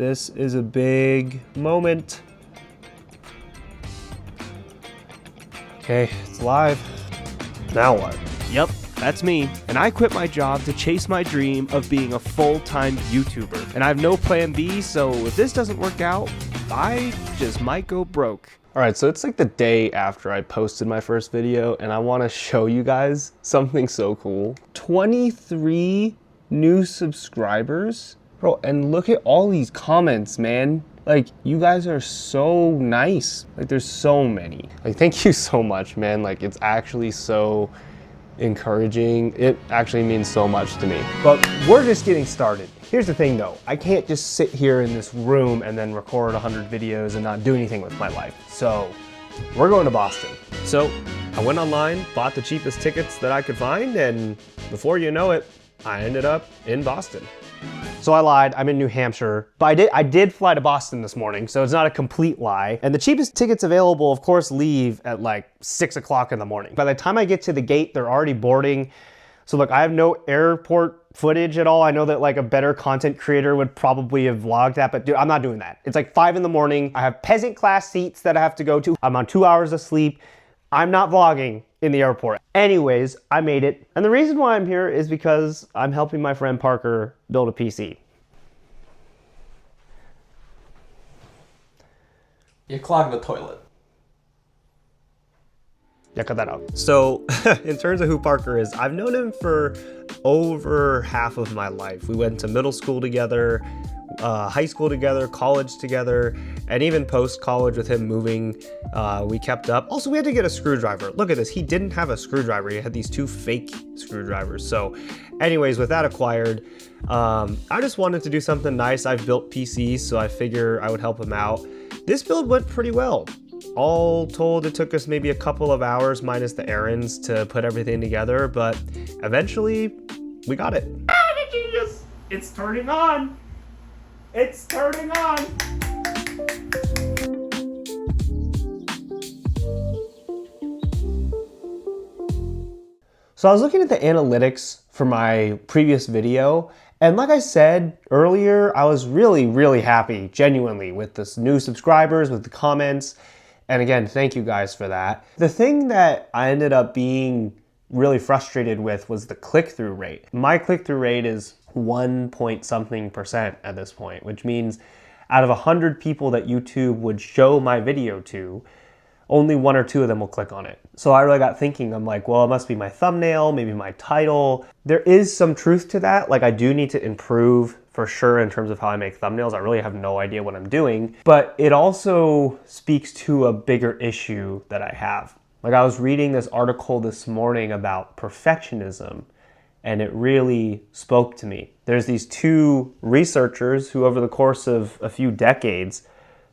This is a big moment. Okay, it's live. Now what? Yep, that's me. And I quit my job to chase my dream of being a full-time YouTuber. And I have no plan B, so if this doesn't work out, I just might go broke. All right, so it's like the day after I posted my first video, and I want to show you guys something so cool. 23 new subscribers. Bro, and look at all these comments, man. Like, you guys are so nice. Like, there's so many. Like, thank you so much, man. Like, it's actually so encouraging. It actually means so much to me. But we're just getting started. Here's the thing though, I can't just sit here in this room and then record 100 videos and not do anything with my life. So we're going to Boston. So I went online, bought the cheapest tickets that I could find, and before you know it, I ended up in Boston. So I lied, I'm in New Hampshire, but I did fly to Boston this morning, so it's not a complete lie. And the cheapest tickets available, of course, leave at like 6 o'clock in the morning. By the time I get to the gate, they're already boarding. So look, I have no airport footage at all. I know that like a better content creator would probably have vlogged that, but dude, I'm not doing that. It's like 5 in the morning. I have peasant class seats that I have to go to. I'm on 2 hours of sleep. I'm not vlogging in the airport. Anyways, I made it. And the reason why I'm here is because I'm helping my friend Parker build a PC. You clogged the toilet. Yeah, cut that out. So in terms of who Parker is, I've known him for over half of my life. We went to middle school together, high school together, college together, and even post-college with him moving, we kept up. Also, we had to get a screwdriver. Look at this, he didn't have a screwdriver. He had these 2 fake screwdrivers. So anyways, with that acquired, I just wanted to do something nice. I've built PCs, so I figure I would help him out. This build went pretty well. All told, it took us maybe a couple of hours minus the errands to put everything together, but eventually we got it. Ah, the genius! It's turning on! It's turning on! So I was looking at the analytics for my previous video, and like I said earlier, I was really happy, genuinely, with this new subscribers, with the comments. And again, thank you guys for that. The thing that I ended up being really frustrated with was the click-through rate. My click-through rate is 1.something% at this point, which means out of 100 people that YouTube would show my video to, only 1 or 2 of them will click on it. So I really got thinking, I'm like, well, it must be my thumbnail, maybe my title. There is some truth to that. Like, I do need to improve for sure in terms of how I make thumbnails. I really have no idea what I'm doing, but it also speaks to a bigger issue that I have. Like, I was reading this article this morning about perfectionism, and it really spoke to me. There's these 2 researchers who over the course of a few decades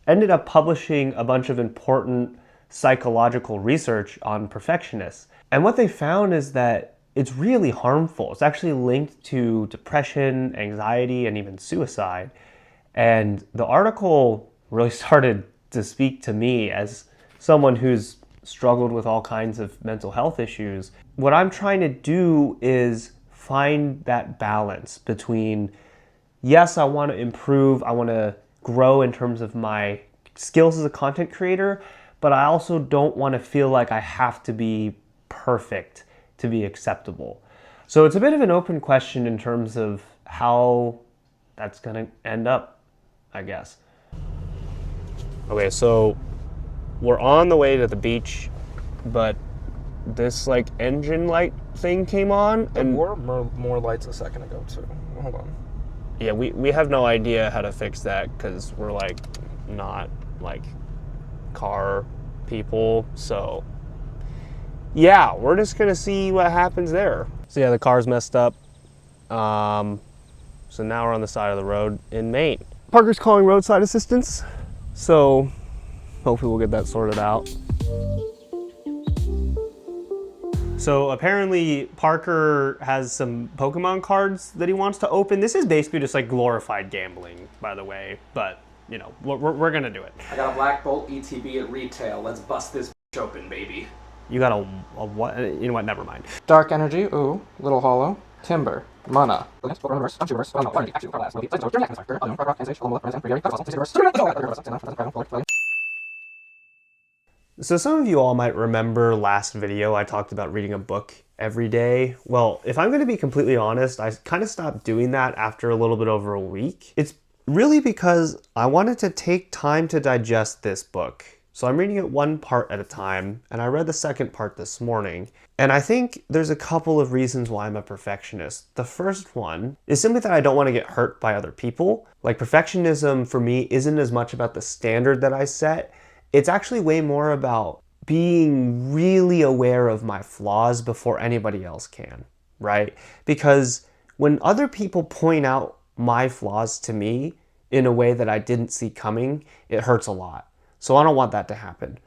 ended up publishing a bunch of important psychological research on perfectionists. And what they found is that it's really harmful. It's actually linked to depression, anxiety, and even suicide. And the article really started to speak to me as someone who's struggled with all kinds of mental health issues. What I'm trying to do is find that balance between, yes, I want to improve, I want to grow in terms of my skills as a content creator, but I also don't want to feel like I have to be perfect to be acceptable. So it's a bit of an open question in terms of how that's gonna end up, I guess. Okay, so we're on the way to the beach, but this like engine light thing came on, and there were more lights a second ago too. Hold on. Yeah, we have no idea how to fix that because we're like not like car people, so yeah, we're just gonna see what happens there. So yeah, the car's messed up. So now we're on the side of the road in Maine. Parker's calling roadside assistance, so hopefully we'll get that sorted out. So apparently Parker has some Pokemon cards that he wants to open. This is basically just like glorified gambling, by the way, but you know, we're gonna do it. I got a Black Bolt ETB at retail. Let's bust this open, baby. You got a what? You know what? Never mind. Dark Energy, ooh, little hollow. Timber. Mana. So some of you all might remember last video I talked about reading a book every day. Well, if I'm going to be completely honest, I kind of stopped doing that after a little bit over a week. It's really because I wanted to take time to digest this book. So I'm reading it one part at a time, and I read the second part this morning. And I think there's a couple of reasons why I'm a perfectionist. The first one is simply that I don't want to get hurt by other people. Like, perfectionism for me isn't as much about the standard that I set. It's actually way more about being really aware of my flaws before anybody else can, right? Because when other people point out my flaws to me in a way that I didn't see coming, it hurts a lot. So I don't want that to happen.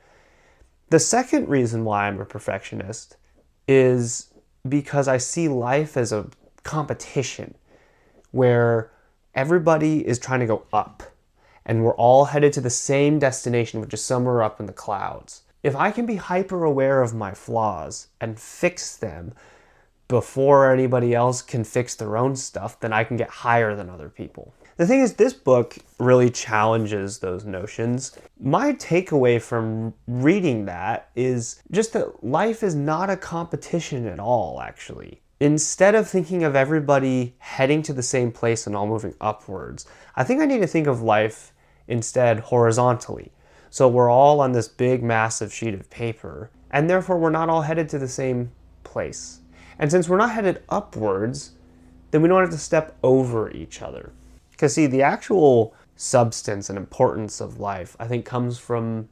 The second reason why I'm a perfectionist is because I see life as a competition where everybody is trying to go up and we're all headed to the same destination, which is somewhere up in the clouds. If I can be hyper aware of my flaws and fix them before anybody else can fix their own stuff, then I can get higher than other people. The thing is, this book really challenges those notions. My takeaway from reading that is just that life is not a competition at all, actually. Instead of thinking of everybody heading to the same place and all moving upwards, I think I need to think of life instead horizontally. So we're all on this big, massive sheet of paper, and therefore we're not all headed to the same place. And since we're not headed upwards, then we don't have to step over each other. Because see, the actual substance and importance of life, I think, comes from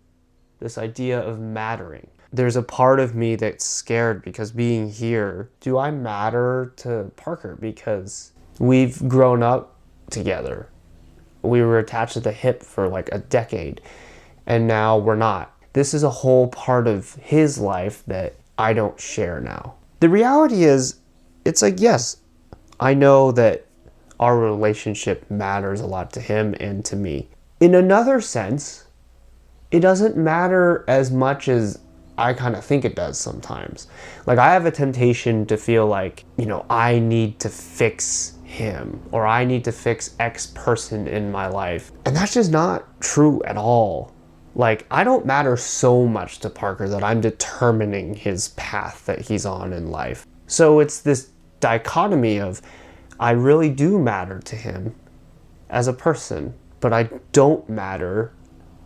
this idea of mattering. There's a part of me that's scared because being here, do I matter to Parker? Because we've grown up together. We were attached at the hip for like a decade, and now we're not. This is a whole part of his life that I don't share now. The reality is, it's like, yes, I know that our relationship matters a lot to him and to me. In another sense, it doesn't matter as much as I kind of think it does sometimes. Like, I have a temptation to feel like, I need to fix him, or I need to fix X person in my life. And that's just not true at all. Like, I don't matter so much to Parker that I'm determining his path that he's on in life. So it's this dichotomy of, I really do matter to him as a person, but I don't matter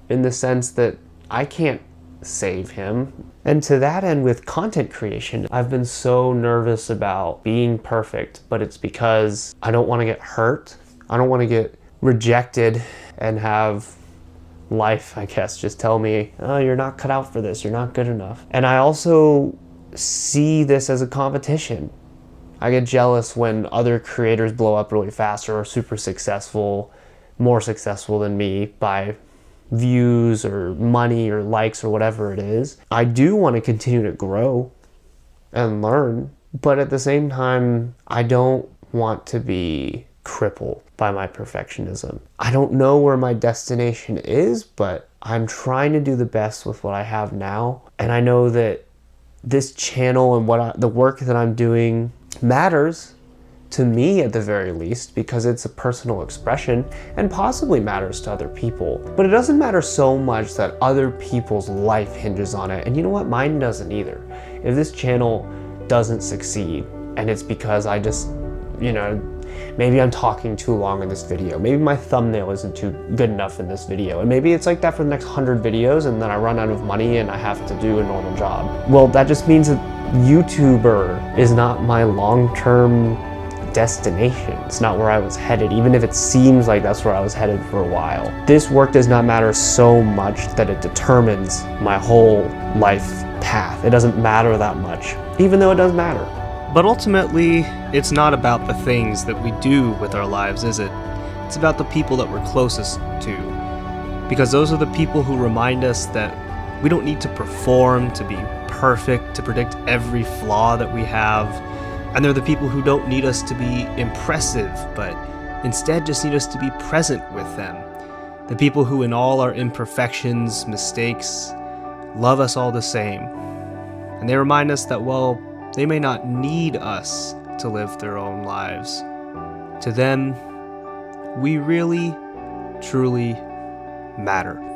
in the sense that I can't save him. And to that end, with content creation, I've been so nervous about being perfect, but it's because I don't want to get hurt. I don't want to get rejected and have life, I guess, just tell me, oh, you're not cut out for this, you're not good enough. And I also see this as a competition. I get jealous when other creators blow up really fast or are super successful, more successful than me by views or money or likes or whatever it is. I do want to continue to grow and learn, but at the same time, I don't want to be crippled by my perfectionism. I don't know where my destination is, but I'm trying to do the best with what I have now. And I know that this channel and the work that I'm doing matters to me at the very least, because it's a personal expression and possibly matters to other people. But it doesn't matter so much that other people's life hinges on it. And you know what? Mine doesn't either. If this channel doesn't succeed, and it's because I just, maybe I'm talking too long in this video. Maybe my thumbnail isn't too good enough in this video. And maybe it's like that for the next 100 videos and then I run out of money and I have to do a normal job. Well, that just means that YouTuber is not my long-term destination. It's not where I was headed, even if it seems like that's where I was headed for a while. This work does not matter so much that it determines my whole life path. It doesn't matter that much, even though it does matter. But ultimately, it's not about the things that we do with our lives, is it? It's about the people that we're closest to. Because those are the people who remind us that we don't need to perform to be perfect, to predict every flaw that we have. And they're the people who don't need us to be impressive, but instead just need us to be present with them. The people who, in all our imperfections, mistakes, love us all the same. And they remind us that, well, they may not need us to live their own lives. To them, we really, truly matter.